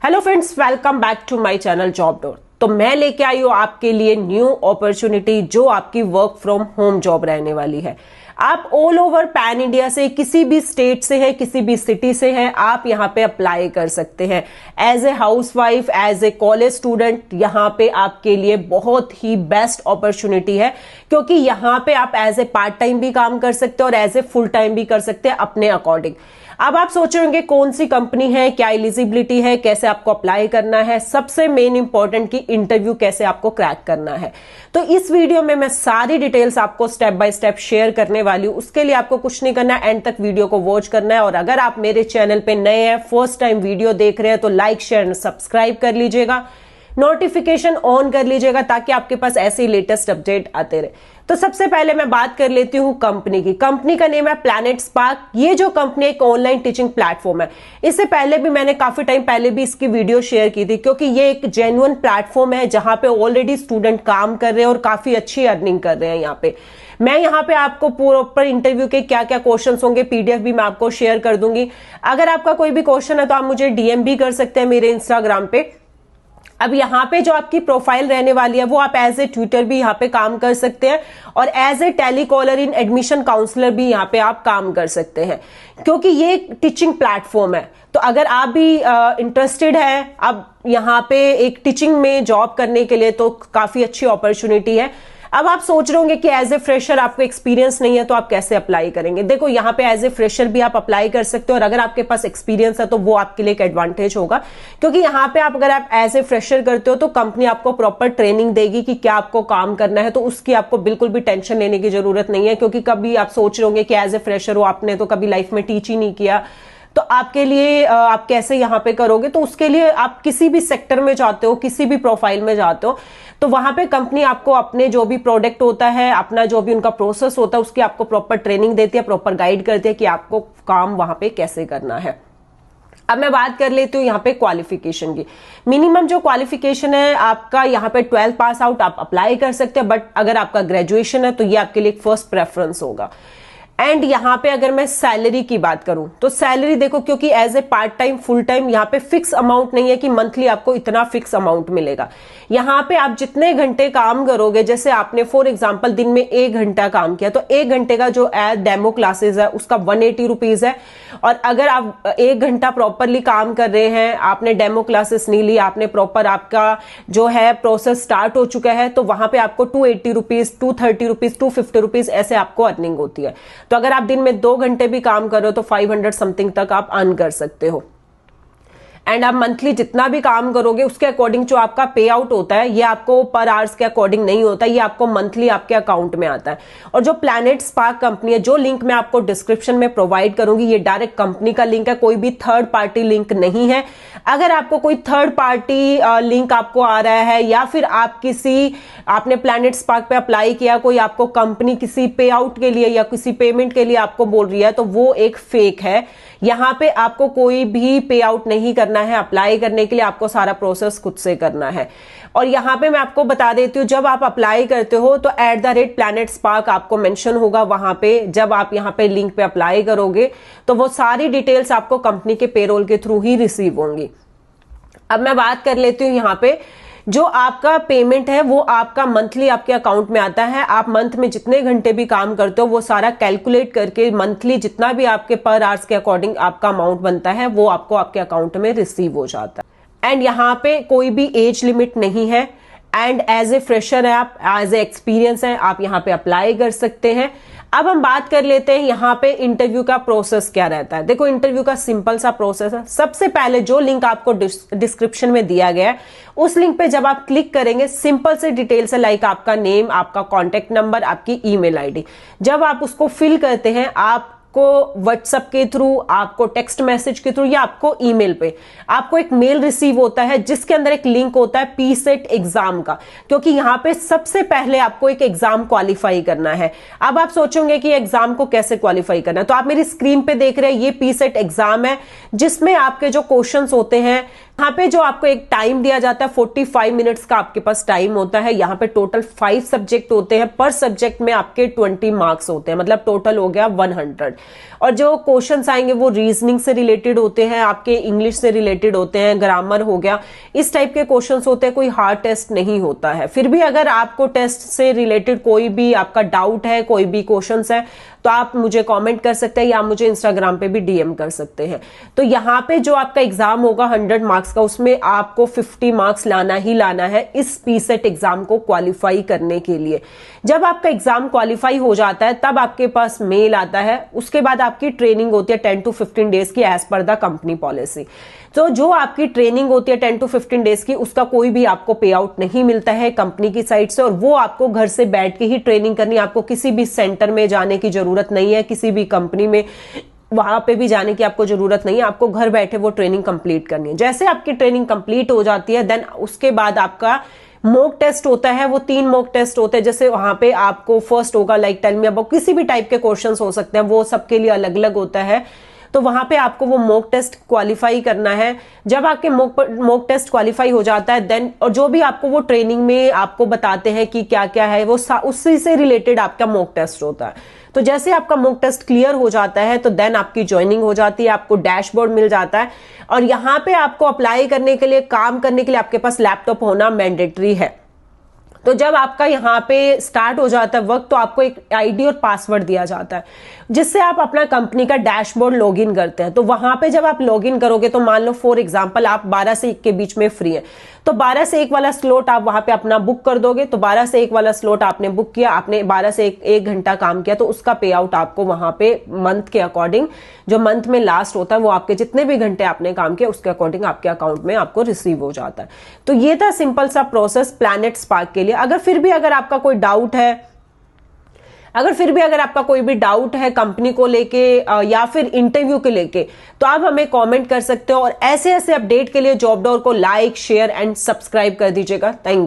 Hello friends, welcome back to my channel Job Door. तो मैं लेके आई हूँ आपके लिए न्यू अपॉर्चुनिटी जो आपकी वर्क फ्रॉम होम जॉब रहने वाली है। आप ऑल ओवर पैन इंडिया से, किसी भी स्टेट से है, किसी भी सिटी से है, आप यहाँ पे अप्लाई कर सकते हैं as a housewife, as a college student. यहाँ पे आपके लिए बहुत ही बेस्ट अपॉर्चुनिटी है क्योंकि यहाँ पे आप एज ए पार्ट टाइम भी काम कर सकते हैं और एज ए फुल टाइम भी कर सकते हैं अपने अकॉर्डिंग। अब आप सोच रहे होंगे कौन सी कंपनी है, क्या एलिजिबिलिटी है, कैसे आपको अप्लाई करना है, सबसे मेन इंपॉर्टेंट की इंटरव्यू कैसे आपको क्रैक करना है। तो इस वीडियो में मैं सारी डिटेल्स आपको स्टेप बाय स्टेप शेयर करने वाली हूं। उसके लिए आपको कुछ नहीं करना है, एंड तक वीडियो को वॉच करना है। और अगर आप मेरे चैनल पे नए हैं, फर्स्ट टाइम वीडियो देख रहे हैं, तो लाइक शेयर सब्सक्राइब कर लीजिएगा, नोटिफिकेशन ऑन कर लीजिएगा ताकि आपके पास ऐसे ही लेटेस्ट अपडेट आते रहे। तो सबसे पहले मैं बात कर लेती हूँ कंपनी की। कंपनी का नेम है प्लैनेट स्पार्क। ये जो कंपनी एक ऑनलाइन टीचिंग प्लेटफॉर्म है। इससे पहले भी मैंने काफी टाइम पहले भी इसकी वीडियो शेयर की थी क्योंकि ये एक जेन्युइन प्लेटफॉर्म है जहां पे ऑलरेडी स्टूडेंट काम कर रहे हैं और काफी अच्छी अर्निंग कर रहे हैं। यहाँ पे मैं यहाँ पे आपको प्रॉपर इंटरव्यू के क्या क्या क्वेश्चंस होंगे, पीडीएफ भी मैं आपको शेयर कर दूंगी। अगर आपका कोई भी क्वेश्चन है तो आप मुझे डीएम भी कर सकते हैं मेरे इंस्टाग्राम पे। अब यहाँ पे जो आपकी प्रोफाइल रहने वाली है वो आप एज ए ट्यूटर भी यहाँ पे काम कर सकते हैं और as a telecaller in admission counsellor भी यहाँ पे आप काम कर सकते हैं क्योंकि ये एक टीचिंग प्लेटफॉर्म है। तो अगर आप भी इंटरेस्टेड है अब यहाँ पे एक टीचिंग में जॉब करने के लिए, तो काफी अच्छी अपॉर्चुनिटी है। अब आप सोच रहे होंगे कि एज ए फ्रेशर आपको एक्सपीरियंस नहीं है तो आप कैसे अप्लाई करेंगे। देखो, यहाँ पे एज ए फ्रेशर भी आप अप्लाई कर सकते हो और अगर आपके पास एक्सपीरियंस है तो वो आपके लिए एक एडवांटेज होगा क्योंकि यहाँ पे अगर आप एज ए फ्रेशर करते हो तो कंपनी आपको प्रॉपर ट्रेनिंग देगी कि क्या आपको काम करना है। तो उसकी आपको बिल्कुल भी टेंशन लेने की जरूरत नहीं है क्योंकि कभी आप सोच रहे होंगे कि एज ए फ्रेशर हो, आपने तो कभी लाइफ में टीच ही नहीं किया, तो आपके लिए आप कैसे यहाँ पे करोगे। तो उसके लिए आप किसी भी सेक्टर में जाते हो, किसी भी प्रोफाइल में जाते हो, तो वहां पे कंपनी आपको अपने जो भी प्रोडक्ट होता है, अपना जो भी उनका प्रोसेस होता है, उसकी आपको प्रॉपर ट्रेनिंग देती है, प्रॉपर गाइड करती है कि आपको काम वहां पे कैसे करना है। अब मैं बात कर लेती हूँ यहाँ पे क्वालिफिकेशन की। मिनिमम जो क्वालिफिकेशन है आपका यहाँ पे 12 पास आउट आप अप्लाई कर सकते हैं, बट अगर आपका ग्रेजुएशन है तो ये आपके लिए फर्स्ट प्रेफरेंस होगा। एंड यहाँ पे अगर मैं सैलरी की बात करूं तो सैलरी देखो, क्योंकि as a part time full time यहाँ पे फिक्स अमाउंट नहीं है कि मंथली आपको इतना फिक्स अमाउंट मिलेगा। यहाँ पे आप जितने घंटे काम करोगे, जैसे आपने फॉर एग्जांपल दिन में 1 घंटा काम किया तो 1 घंटे का जो डेमो क्लासेस है उसका 180 रुपीज है। और अगर आप 1 घंटा प्रॉपरली काम कर रहे हैं, आपने डेमो क्लासेस नहीं ली, आपने प्रॉपर आपका जो है प्रोसेस स्टार्ट हो चुका है, तो वहां पे आपको 280 रुपीज, 230 रुपीज, 250 रुपीज ऐसे आपको अर्निंग होती है। तो अगर आप दिन में 2 घंटे भी काम कर रहे हो तो 500 समथिंग तक आप अर्न कर सकते हो। एंड आप मंथली जितना भी काम करोगे उसके अकॉर्डिंग जो आपका पे आउट होता है ये आपको पर आवर्स के अकॉर्डिंग नहीं होता, ये आपको मंथली आपके अकाउंट में आता है। और जो प्लैनेट स्पार्क कंपनी है, जो लिंक मैं आपको डिस्क्रिप्शन में प्रोवाइड करूंगी, ये डायरेक्ट कंपनी का लिंक है, कोई भी थर्ड पार्टी लिंक नहीं है। अगर आपको कोई थर्ड पार्टी लिंक आपको आ रहा है या फिर आपने प्लैनेट स्पार्क पे अप्लाई किया, कोई आपको कंपनी किसी पे आउट के लिए या किसी पेमेंट के लिए आपको बोल रही है, तो वो एक फेक है। यहाँ पे आपको कोई भी पे आउट नहीं करना है। अप्लाई करने के लिए आपको सारा प्रोसेस खुद से करना है। और यहाँ पे मैं आपको बता देती हूँ, जब आप अप्लाई करते हो तो @प्लैनेट स्पार्क आपको मेंशन होगा वहां पे। जब आप यहाँ पे लिंक पे अप्लाई करोगे तो वो सारी डिटेल्स आपको कंपनी के पेरोल के थ्रू ही रिसीव होंगी। अब मैं बात कर लेती हूँ यहाँ पे जो आपका पेमेंट है वो आपका मंथली आपके अकाउंट में आता है। आप मंथ में जितने घंटे भी काम करते हो वो सारा कैलकुलेट करके मंथली जितना भी आपके पर आवर्स के अकॉर्डिंग आपका अमाउंट बनता है वो आपको आपके अकाउंट में रिसीव हो जाता है। एंड यहाँ पे कोई भी एज लिमिट नहीं है। एंड एज ए फ्रेशर है आप, एज ए एक्सपीरियंस है, आप यहाँ पे अप्लाई कर सकते हैं। अब हम बात कर लेते हैं यहाँ पे इंटरव्यू का प्रोसेस क्या रहता है। देखो, इंटरव्यू का सिंपल सा प्रोसेस है। सबसे पहले जो लिंक आपको डिस्क्रिप्शन में दिया गया है उस लिंक पे जब आप क्लिक करेंगे, सिंपल से डिटेल्स है, लाइक आपका नेम, आपका कॉन्टेक्ट नंबर, आपकी ईमेल आईडी। जब आप उसको फिल करते हैं, आप व्हाट्सएप के थ्रू, आपको टेक्स्ट मैसेज के थ्रू या आपको ईमेल पे आपको एक मेल रिसीव होता है जिसके अंदर एक लिंक होता है पीसेट एग्जाम का, क्योंकि यहाँ पे सबसे पहले आपको एक एग्जाम क्वालिफाई करना है। अब आप सोचोगे कि एग्जाम को कैसे क्वालिफाई करना है, तो आप मेरी स्क्रीन पे देख रहे हैं ये पीसेट एग्जाम है जिसमें आपके जो क्वेश्चंस होते हैं यहाँ पे जो आपको एक टाइम दिया जाता है 45 मिनट्स का आपके पास टाइम होता है। यहाँ पे टोटल 5 सब्जेक्ट होते हैं, पर सब्जेक्ट में आपके 20 मार्क्स होते हैं, मतलब टोटल हो गया 100। और जो क्वेश्चंस आएंगे वो रीजनिंग से रिलेटेड होते हैं, आपके इंग्लिश से रिलेटेड होते हैं, ग्रामर हो गया, इस टाइप के क्वेश्चंस होते हैं। कोई हार्ड टेस्ट नहीं होता है। फिर भी अगर आपको टेस्ट से रिलेटेड कोई भी आपका डाउट है, कोई भी क्वेश्चंस है, तो आप मुझे कमेंट कर सकते हैं या मुझे इंस्टाग्राम पे भी डीएम कर सकते हैं। तो यहाँ पे जो आपका एग्जाम होगा 100 मार्क्स का, उसमें आपको 50 मार्क्स लाना ही लाना है इस पीसेट एग्जाम को क्वालिफाई करने के लिए। जब आपका एग्जाम क्वालिफाई हो जाता है तब आपके पास मेल आता है, उसके बाद आपकी ट्रेनिंग होती है 10 to 15 डेज की as per the company policy. तो जो आपकी ट्रेनिंग होती है 10 to 15 डेज की, उसका कोई भी आपको पे आउट नहीं मिलता है कंपनी की साइड से, और वो आपको घर से बैठ के ही ट्रेनिंग करनी है। आपको किसी भी सेंटर में जाने की जरूरत नहीं है, किसी भी कंपनी में वहां पे भी जाने की आपको जरूरत नहीं है। आपको घर बैठे वो ट्रेनिंग कंप्लीट करनी है। जैसे आपकी ट्रेनिंग कंप्लीट हो जाती है, देन उसके बाद आपका मॉक टेस्ट होता है। वो 3 मॉक टेस्ट होते हैं। जैसे वहां पे आपको फर्स्ट होगा लाइक टेल मी अबाउट, किसी भी टाइप के क्वेश्चंस हो सकते हैं, वो सबके लिए अलग अलग होता है। तो वहां पे आपको वो मॉक टेस्ट क्वालिफाई करना है। जब आपके मॉक टेस्ट क्वालिफाई हो जाता है, देन और जो भी आपको वो ट्रेनिंग में आपको बताते हैं कि क्या क्या है, वो उसी से रिलेटेड आपका मॉक टेस्ट होता है। तो जैसे आपका मॉक टेस्ट क्लियर हो जाता है, तो देन आपकी ज्वाइनिंग हो जाती है, आपको डैशबोर्ड मिल जाता है, और यहाँ पे आपको अप्लाई करने के लिए, काम करने के लिए आपके पास लैपटॉप होना मैंडेटरी है। तो जब आपका यहाँ पे स्टार्ट हो जाता है वक्त, तो आपको एक आईडी और पासवर्ड दिया जाता है, जिससे आप अपना कंपनी का डैशबोर्ड लॉगिन करते हैं। तो वहां पे जब आप लॉगिन करोगे, तो मान लो फॉर एग्जांपल आप 12 से 1 के बीच में फ्री है, तो 12 से 1 वाला स्लॉट आप वहां पे अपना बुक कर दोगे। तो 12 से 1 वाला स्लॉट आपने बुक किया, आपने 12 से 1 घंटा काम किया, तो उसका पे आउट आपको वहां पे मंथ के अकॉर्डिंग, जो मंथ में लास्ट होता है, वो आपके जितने भी घंटे आपने काम किया उसके अकॉर्डिंग आपके अकाउंट में आपको रिसीव हो जाता है। तो ये था सिंपल सा प्रोसेस प्लैनेट स्पार्क के लिए। अगर फिर भी अगर आपका कोई डाउट है, आपका कोई भी डाउट है कंपनी को लेके या फिर इंटरव्यू के लेके, तो आप हमें कमेंट कर सकते हो। और ऐसे ऐसे अपडेट के लिए जॉब डोर को लाइक, शेयर एंड सब्सक्राइब कर दीजिएगा। Thank you.